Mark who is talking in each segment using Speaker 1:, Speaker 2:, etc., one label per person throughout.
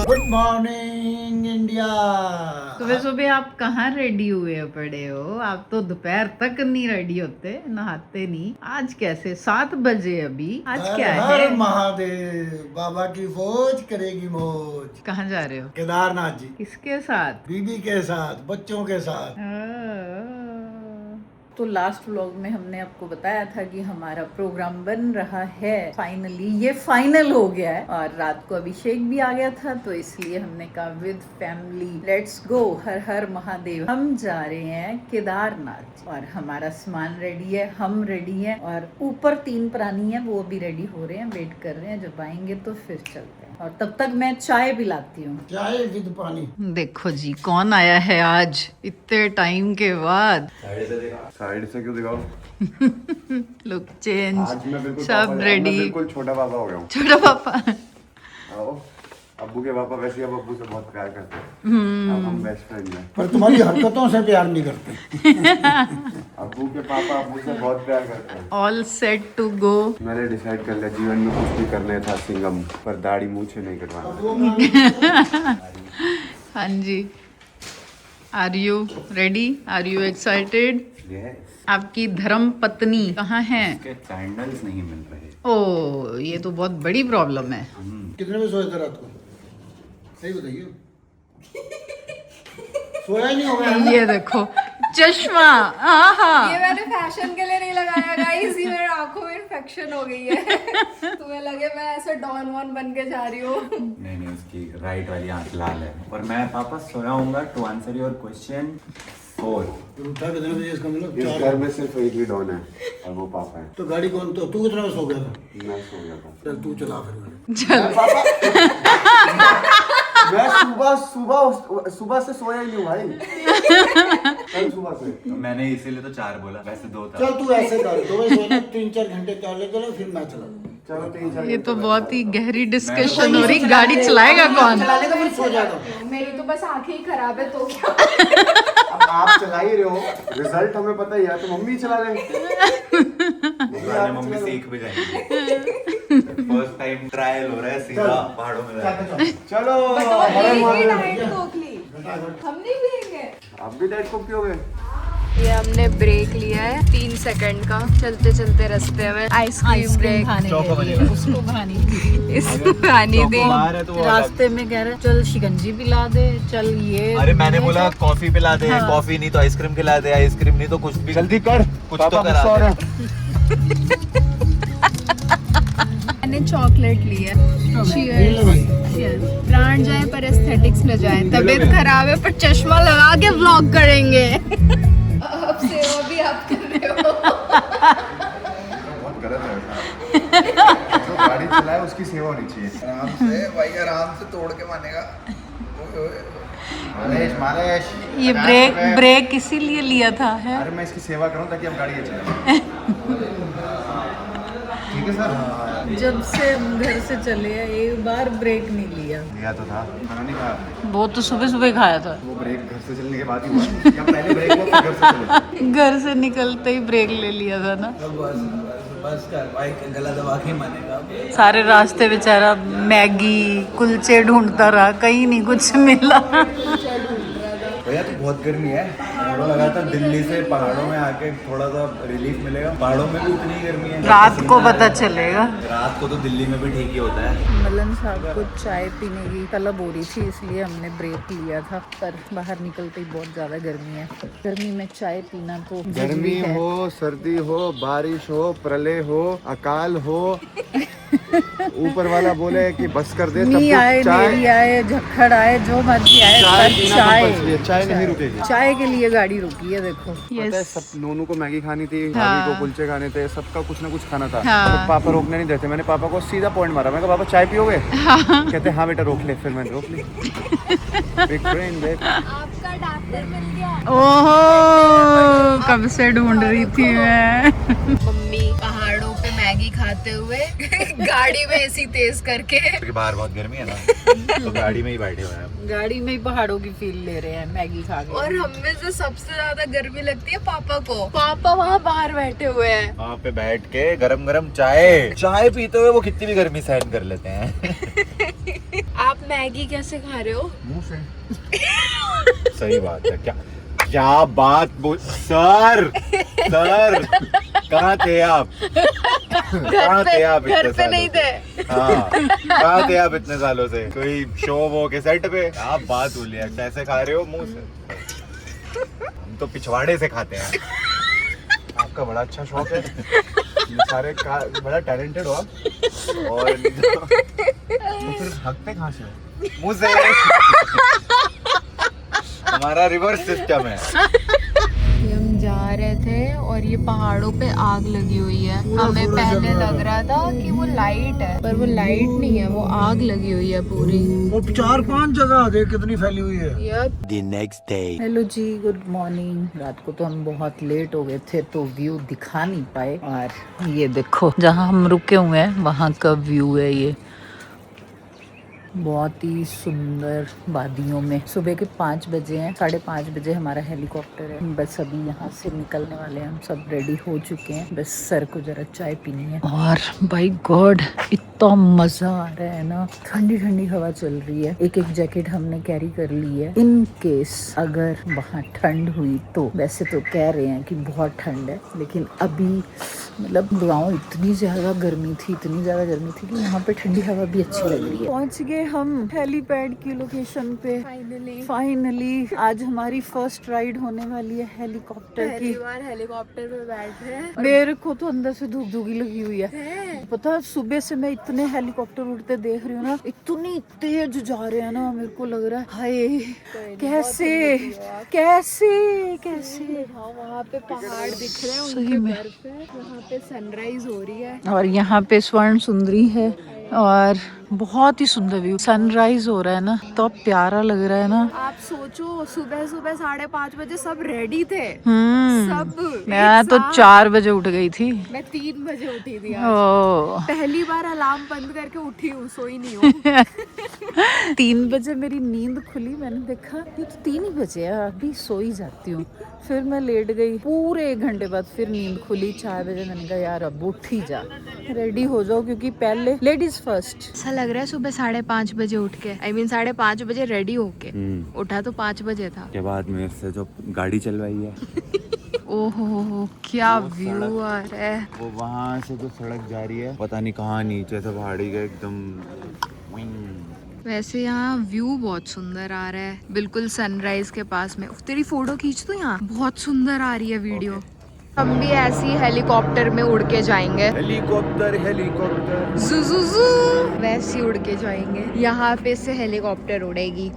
Speaker 1: Good morning India.
Speaker 2: सुबह सुबह आप कहाँ रेडी हुए पड़े हो? आप तो दोपहर तक नहीं रेडी होते, नहाते नहीं। आज कैसे 7 बजे अभी? आज क्या
Speaker 1: हर
Speaker 2: है?
Speaker 1: महादेव, बाबा की फौज करेगी मौज।
Speaker 2: कहाँ जा रहे हो?
Speaker 1: केदारनाथ जी,
Speaker 2: किसके साथ?
Speaker 1: बीबी के साथ, बच्चों के साथ।
Speaker 2: तो लास्ट व्लॉग में हमने आपको बताया था कि हमारा प्रोग्राम बन रहा है। फाइनली ये फाइनल हो गया है और रात को अभिषेक भी आ गया था, तो इसलिए हमने कहा विद फैमिली लेट्स गो, हर हर महादेव। हम जा रहे हैं केदारनाथ और हमारा सामान रेडी है, हम रेडी हैं और ऊपर 3 प्राणी हैं, वो भी रेडी हो रहे हैं, वेट कर रहे हैं। जब आएंगे तो फिर चलते हैं और तब तक मैं चाय पिलाती हूँ।
Speaker 1: चाय विद पानी।
Speaker 2: देखो जी कौन आया है आज इतने टाइम के बाद।
Speaker 3: साइड से क्यों दिखाओ?
Speaker 2: लुक चेंज,
Speaker 3: आज मैं बिल्कुल
Speaker 2: सब
Speaker 3: मैं
Speaker 2: रेडी।
Speaker 3: बिल्कुल छोटा पापा हो गया हूँ।
Speaker 2: छोटा पापा।
Speaker 3: आओ, अब्बू के पापा वैसे अब अब्बू से बहुत प्यार करते हैं। अब हम बेस्ट फ्रेंड हैं।
Speaker 1: पर तुम्हारी हरकतों से प्यार नहीं करते।
Speaker 3: अब्बू के पापा अब्बू से बहुत प्यार करते हैं।
Speaker 2: All set to go.
Speaker 3: मैंने डिसाइड कर लिया जीवन में कुछ भी करने था सिंगम, पर दाढ़ी मूछे नहीं कटवाना।
Speaker 2: हाँ जी, are you ready? Are you excited? आपकी धर्म पत्नी कहाँ है?
Speaker 4: इसके सैंडल्स नहीं मिल रहे।
Speaker 2: ओ, ये तो बहुत बड़ी प्रॉब्लम है।
Speaker 1: कितने बजे सोए थे रात को? सही बताइए। सोया ही नहीं होगा है ना?
Speaker 2: ये देखो चश्मा।
Speaker 5: ये मैंने फैशन के लिए नहीं लगाया गाइस, ये मेरे आंखों में इन्फेक्शन हो गई है। तुम्हें लगे मैं ऐसे डॉन वॉन बन के जा रही हूँ?
Speaker 4: नहीं, उसकी राइट वाली आंख लाल है। और मैं पापा सोया हूँगा टू आंसर योर क्वेश्चन 4।
Speaker 1: फिर उठा कितने बजे इसका मतलब?
Speaker 3: इस
Speaker 1: 4
Speaker 3: घर में सिर्फ एक ही डॉन है और वो पापा है।
Speaker 1: तो गाड़ी कौन? तो तू कितने बजे सो गया था?
Speaker 3: मैं सो गया था।
Speaker 1: चल तू चला फिर।
Speaker 3: मैं सुबह से सोया ही नहीं हूँ भाई। कल सुबह से।
Speaker 4: तो मैंने इसीलिए तो 4 बोला, वैसे 2 था।
Speaker 1: चल तू ऐसे कर, 2 बजे सोना, 3-4 घंटे चले चलो, फिर मैं चला लूंगा।
Speaker 3: चलो 3-4
Speaker 2: ये तो बहुत ही गहरी डिस्कशन हो रही। गाड़ी चलाएगा कौन?
Speaker 1: चला लेगा फिर सो जाएगा।
Speaker 5: मेरी तो बस आंखें ही खराब है, तो क्या?
Speaker 3: अब आप चला ही रहे हो, रिजल्ट हमें पता ही है, तो मम्मी चला लें।
Speaker 4: मम्मी सीख भी जाएंगी। फर्स्ट टाइम ट्रायल हो रहा है सीधा पहाड़ों में जाके।
Speaker 3: चलो
Speaker 5: डाइट कोकली हम नहीं पिएंगे।
Speaker 3: आप भी डाइट को पियोगे?
Speaker 5: ये हमने ब्रेक लिया है 3 सेकंड का, चलते चलते रास्ते में आइसक्रीम ब्रेक
Speaker 2: उसको खानी
Speaker 5: इसको खानी दी।
Speaker 2: रास्ते में कह रहे चल शिकंजी पिला दे, चल ये।
Speaker 6: अरे मैंने बोला कॉफी पिला दे, कॉफी नहीं तो आइसक्रीम खिला दे, आइसक्रीम नहीं तो कुछ भी
Speaker 3: जल्दी कर,
Speaker 6: कुछ तो करा दे।
Speaker 5: मैंने चॉकलेट ली है। प्राण जाए पर एस्थेटिक्स न जाए। तबीयत खराब है पर चश्मा लगा के व्लॉग करेंगे। अब सेवा भी आप कर रहे हो।
Speaker 3: बहुत गलत है। जो गाड़ी चलाए उसकी सेवा होनी चाहिए।
Speaker 7: आराम से भाई, आराम से तोड़ के मानेगा।
Speaker 3: मालेश
Speaker 2: ये ब्रेक इसीलिए लिया था है।
Speaker 3: अरे मैं इसकी सेवा करूं ताकि हम गाड़ी चलाएं। ठीक है सर।
Speaker 2: जब से हम घर से चले हैं एक बार ब्रेक नहीं लिया।
Speaker 3: लिया तो था, खाना नहीं खाया आपने?
Speaker 2: वो तो सुबह सुबह खाया था।
Speaker 3: वो ब्रेक घर से चलने के बाद ही हुआ या पहले ब्रेक हुआ फिर घर से चले?
Speaker 2: घर से निकलते ही ब्रेक ले लिया था ना।
Speaker 7: बस कर भाई, गला दबा के मानेगा।
Speaker 2: सारे रास्ते बेचारा मैगी कुलचे ढूंढता रहा, कहीं नहीं कुछ मिला।
Speaker 7: भैया तो बहुत गर्मी है, मुझे लगा था दिल्ली से पहाड़ों में आके थोड़ा सा रिलीफ मिलेगा। पहाड़ों में भी उतनी गर्मी है।
Speaker 2: रात को पता चलेगा।
Speaker 6: रात को तो दिल्ली में भी ठीक ही होता है।
Speaker 2: मलन साहब को चाय पीने की तलब हो रही थी, इसलिए हमने ब्रेक लिया था, पर बाहर निकलते ही बहुत ज्यादा गर्मी है। गर्मी में चाय पीना तो
Speaker 3: गर्मी हो, सर्दी हो, बारिश हो, प्रलय हो, अकाल हो, ऊपर वाला बोले कि बस कर दे,
Speaker 2: मी आए, मेरी आए, झक्खड़ आए, जो मर्जी आए,
Speaker 3: चाय नहीं रुकेगी।
Speaker 2: चाय के लिए गाड़ी रुकी है। देखो
Speaker 3: पता है, सब नोनू को मैगी खानी थी,
Speaker 2: हाँ।
Speaker 3: भाभी को कुलचे खाने थे, सबका कुछ ना कुछ खाना था।
Speaker 2: हाँ।
Speaker 3: तो पापा रोकने नहीं देते। मैंने पापा को सीधा पॉइंट मारा, मैं कहा पापा चाय पियोगे? कहते हाँ बेटा रोक ले। फिर मैंने रोक ली। बिग ब्रेन देख।
Speaker 5: आपका डॉक्टर मिल गया।
Speaker 2: ओहो, कब से ढूंढ रही थी मैं।
Speaker 5: मम्मी पहाड़ों पे मैगी खाते हुए गाड़ी में एसी तेज करके।
Speaker 6: क्योंकि बाहर बहुत गर्मी है ना, तो गाड़ी में ही बैठे हुए हैं।
Speaker 2: गाड़ी में ही पहाड़ों की फील ले रहे हैं मैगी खा के।
Speaker 5: और हमें से सबसे ज्यादा गर्मी लगती है पापा को। पापा वहाँ बाहर बैठे हुए हैं।
Speaker 6: वहाँ पे बैठ के गरम गरम चाय पीते हुए वो कितनी भी गर्मी सहन कर लेते हैं।
Speaker 5: आप मैगी कैसे खा रहे हो?
Speaker 3: मुंह से। सही बात है। क्या क्या बात सर कहाँ थे आप? कहाँ थे आप?
Speaker 5: घर पे नहीं थे।
Speaker 3: हाँ, कहाँ थे आप इतने सालों से? कोई शो वो के सेट पे? आप बात बोलिए, कैसे खा रहे हो? मुंह से। हम तो पिछवाड़े से खाते हैं। आपका बड़ा अच्छा शौक है, ये सारे बड़ा टैलेंटेड हो आप। और तो फिर हकते कहाँ से हो? मुंह से। हमारा रिवर्स सिस्टम है।
Speaker 5: हम जा रहे थे और ये पहाड़ों पे आग लगी हुई है। हमें पहले लग रहा था कि वो लाइट है, पर वो लाइट नहीं है, वो आग लगी हुई है पूरी।
Speaker 1: वो 4-5 जगह देख कितनी फैली हुई है।
Speaker 2: हेलो जी, गुड मॉर्निंग। रात को तो हम बहुत लेट हो गए थे तो व्यू दिखा नहीं पाए। और ये देखो जहाँ हम रुके हुए हैं वहाँ का व्यू है ये, बहुत ही सुंदर वादियों में। सुबह के 5 बजे हैं, 5:30 बजे हमारा हेलीकॉप्टर है। बस अभी यहाँ से निकलने वाले हैं, हम सब रेडी हो चुके हैं। बस सर को जरा चाय पीनी है। और बाय गॉड इतना मजा आ रहा है ना, ठंडी ठंडी हवा चल रही है। एक जैकेट हमने कैरी कर ली है इन केस अगर वहाँ ठंड हुई तो। वैसे तो कह रहे हैं कि बहुत ठंड है, लेकिन अभी मतलब गाँव इतनी ज्यादा गर्मी थी कि यहाँ पे ठंडी हवा भी अच्छी लग रही है। पहुँच गए हम हेलीपैड की लोकेशन पे। फाइनली आज हमारी फर्स्ट राइड होने वाली है हेलीकॉप्टर की।
Speaker 5: पहली बार हेलीकॉप्टर पे बैठ रहे हैं।
Speaker 2: मेरे को तो अंदर से धूप धूकी लगी हुई है। पता है सुबह से मैं इतने हेलीकॉप्टर उड़ते देख रही हूँ ना, इतनी तेज जा रहे हैं ना, मेरे को लग रहा है हाय कैसे कैसे कैसे।
Speaker 5: वहाँ पे पहाड़ दिख रहे हैं,
Speaker 2: सही
Speaker 5: उनके
Speaker 2: में।
Speaker 5: बर्फ है। वहाँ पे सनराइज हो रही है।
Speaker 2: और यहाँ पे स्वर्ण सुंदरी है और बहुत ही सुंदर व्यू। सनराइज हो रहा है ना, तो प्यारा लग रहा है ना।
Speaker 5: आप सोचो सुबह 5:30 बजे सब रेडी थे। सब
Speaker 2: मैं तो 4 बजे उठ गई थी।
Speaker 5: मैं 3 बजे उठी थी आज।
Speaker 2: ओ
Speaker 5: पहली बार अलार्म बंद करके उठी हूँ, सोई नहीं हूँ।
Speaker 2: 3 बजे मेरी नींद खुली, मैंने देखा ये तो 3 ही बजे है, अभी सो ही जाती हूँ। फिर मैं लेट गई, पूरे 1 घंटे बाद फिर नींद खुली 4 बजे। मैंने कहा यार अब उठ ही जा, रेडी हो जाओ, क्योंकि पहले लेडीज फर्स्ट।
Speaker 5: ऐसा लग रहा है सुबह 5:30 बजे उठ के, I mean 5:30 बजे रेडी होके उठा तो 5 बजे था।
Speaker 4: के बाद मेरे से जो गाड़ी चलवाई है
Speaker 5: ओहो क्या व्यू आ रहा है।
Speaker 3: वो वहाँ से जो सड़क जा रही है, पता नहीं कहाँ नीचे से पहाड़ी का एकदम।
Speaker 5: वैसे यहाँ व्यू बहुत सुंदर आ रहा है, बिल्कुल सनराइज के पास में। तेरी फोटो खींच तो, यहाँ बहुत सुंदर आ रही है वीडियो। हम भी ऐसी हेलीकॉप्टर में उड़ के जाएंगे।
Speaker 3: हेलीकॉप्टर
Speaker 5: जुजुजू वैसे उड़ के जाएंगे। यहाँ पे से हेलीकॉप्टर उड़ेगी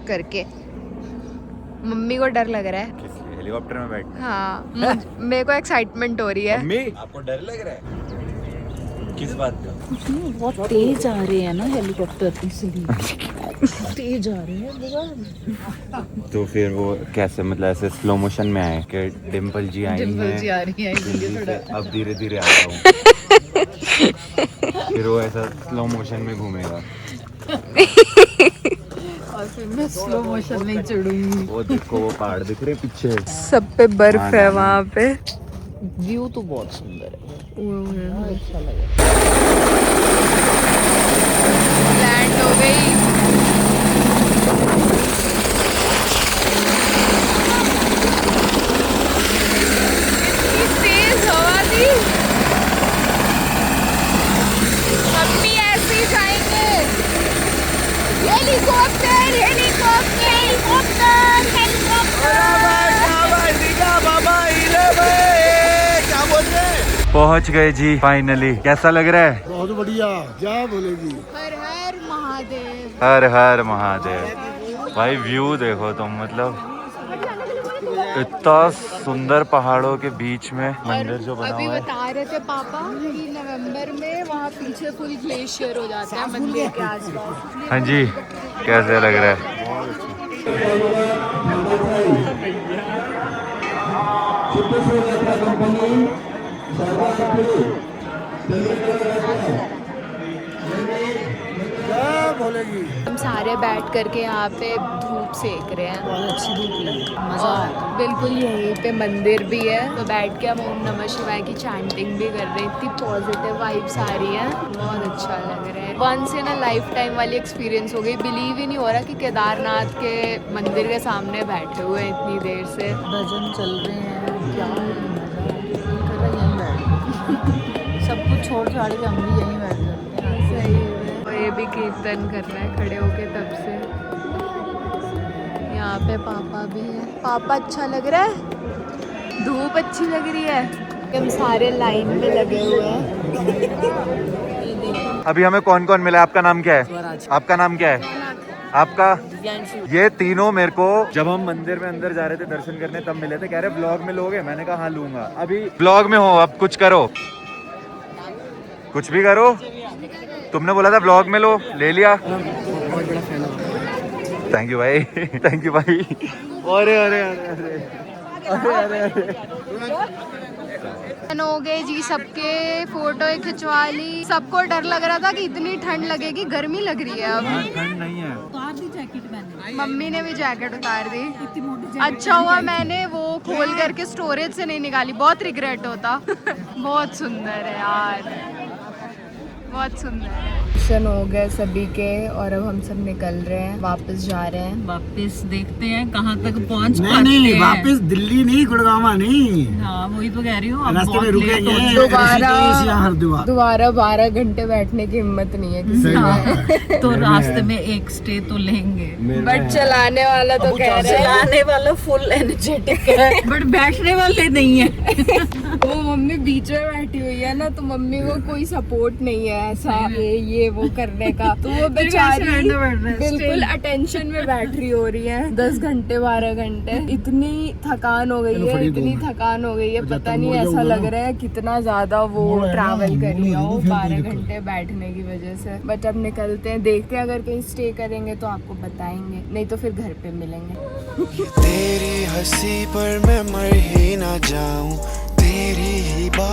Speaker 5: करके। मम्मी को डर लग रहा है।
Speaker 3: किस लिए? हेलीकॉप्टर में बैठ।
Speaker 5: हाँ मेरे को एक्साइटमेंट हो रही है।
Speaker 3: मम्मी आपको डर लग रहा है? किस बात का?
Speaker 2: कुछ नहीं, बहुत तेज आ रहे हैं ना हेलीकॉप्टर, इसलिए तेज आ रहे हैं।
Speaker 4: तो फिर वो कैसे, मतलब ऐसे स्लो मोशन में आए कि डिम्पल जी आई हैं,
Speaker 2: आ रही है
Speaker 4: जल्दी से अब धीरे धीरे आता हूँ। फिर वो ऐसा स्लो मोशन में घूमेगा।
Speaker 2: और फिर मैं स्लो मोशन में चढ़ूंगी।
Speaker 3: वो देखो वो पहाड़ दिख रहे पीछे।
Speaker 5: सब पे बर्फ है वहाँ पे।
Speaker 2: व्यू तो बहुत सुंदर है, अच्छा लगा।
Speaker 5: लैंड हो गई। तेज हवा थी। मम्मी ऐसे ही जाएंगे। Helicopter helicopter helicopter helicopter.
Speaker 4: पहुंच गए जी फाइनली। कैसा लग रहा है?
Speaker 1: बहुत बढ़िया, क्या बोलेगी।
Speaker 5: हर हर महादेव।
Speaker 4: हर हर महादेव। भाई व्यू देखो तुम, मतलब इतना सुंदर पहाड़ों के बीच में मंदिर जो बना
Speaker 5: अभी
Speaker 4: हुआ है।
Speaker 5: बता रहे थे पापा कि नवंबर में वहाँ पीछे फुल ग्लेशियर हो जाता है मंदिर के आसपास।
Speaker 4: हाँ जी, कैसे लग रहा है?
Speaker 1: क्या खोलेगी।
Speaker 5: हम सारे बैठ करके यहाँ पे धूप सेक रहे हैं।
Speaker 1: बहुत अच्छी धूप लगी, मजा आ रहा है।
Speaker 5: बिल्कुल यहीं पे मंदिर भी है, तो बैठ के हम ओम नमः शिवाय की चैंटिंग भी कर रहे हैं। इतनी पॉजिटिव वाइब्स आ रही है, बहुत अच्छा लग रहा है। Once in a life time वाली एक्सपीरियंस हो गई। बिलीव ही नहीं हो रहा कि केदारनाथ के मंदिर के सामने बैठे हुए हैं इतनी देर से।
Speaker 2: भजन चल रहे हैं, क्या यहीं बैठ सब कुछ छोड़ छाड़ के हम भी यहीं बैठ जाते हैं।
Speaker 5: सही है। और ये भी कीर्तन कर रहा है खड़े होके तब से। यहाँ पे पापा भी है। पापा अच्छा लग रहा है, धूप अच्छी लग रही है। हम सारे लाइन में लगे हुए हैं।
Speaker 3: अभी हमें कौन कौन मिला? आपका नाम क्या है? आपका नाम क्या है? आपका? ये तीनों मेरे को जब हम मंदिर में अंदर जा रहे थे दर्शन करने तब मिले थे। कह रहे ब्लॉग में लोगे? मैंने कहा हाँ लूंगा। अभी ब्लॉग में हो, अब कुछ करो, कुछ भी करो। तुमने बोला था ब्लॉग में लो, ले लिया। थैंक यू भाई, थैंक यू भाई। अरे अरे अरे अरे अरे अरे
Speaker 5: हो गए जी, सबके फोटो खिंचवा ली। सबको डर लग रहा था कि इतनी ठंड लगेगी, गर्मी लग रही है। अब
Speaker 3: ठंड नहीं है।
Speaker 5: मम्मी ने भी जैकेट उतार दी। अच्छा हुआ मैंने वो खोल करके स्टोरेज से नहीं निकाली, बहुत रिग्रेट होता। बहुत सुंदर है यार, बहुत सुंदर है। दर्शन हो गए सभी के और अब हम सब निकल रहे हैं, वापस जा रहे हैं।
Speaker 2: वापस देखते हैं कहाँ तक पहुँच
Speaker 1: नहीं नहीं, वापस दिल्ली नहीं, गुड़गांव नहीं।
Speaker 2: हाँ वही तो कह रही हूँ।
Speaker 1: रास्ते में रुकेंगे
Speaker 5: दोबारा
Speaker 1: ऋषिकेश या हरिद्वार।
Speaker 5: दोबारा 12 घंटे बैठने की हिम्मत नहीं है किसी में।
Speaker 2: तो रास्ते में एक स्टे तो लेंगे,
Speaker 5: बट चलाने वाला तो कह रहा है,
Speaker 2: चलाने वाला फुल एनर्जेटिक है बट बैठने वाले नहीं है।
Speaker 5: वो मम्मी बीच में बैठी हुई है ना, तो मम्मी को कोई सपोर्ट नहीं है ऐसा ये वो करने का। तो वो बेचारी बिल्कुल अटेंशन में बैटरी हो रही है। 10 घंटे 12 घंटे इतनी थकान हो गई है, इतनी थकान हो गई है, पता नहीं ऐसा लग रहा है कितना ज्यादा वो ट्रैवल कर लिया हो 12 घंटे बैठने की वजह से। बट अब निकलते हैं, देखते हैं अगर कहीं स्टे करेंगे तो आपको बताएंगे, नहीं तो फिर घर पे मिलेंगे।
Speaker 8: तेरी हंसी पर मैं मर ही ना जाऊं, तेरी ही बात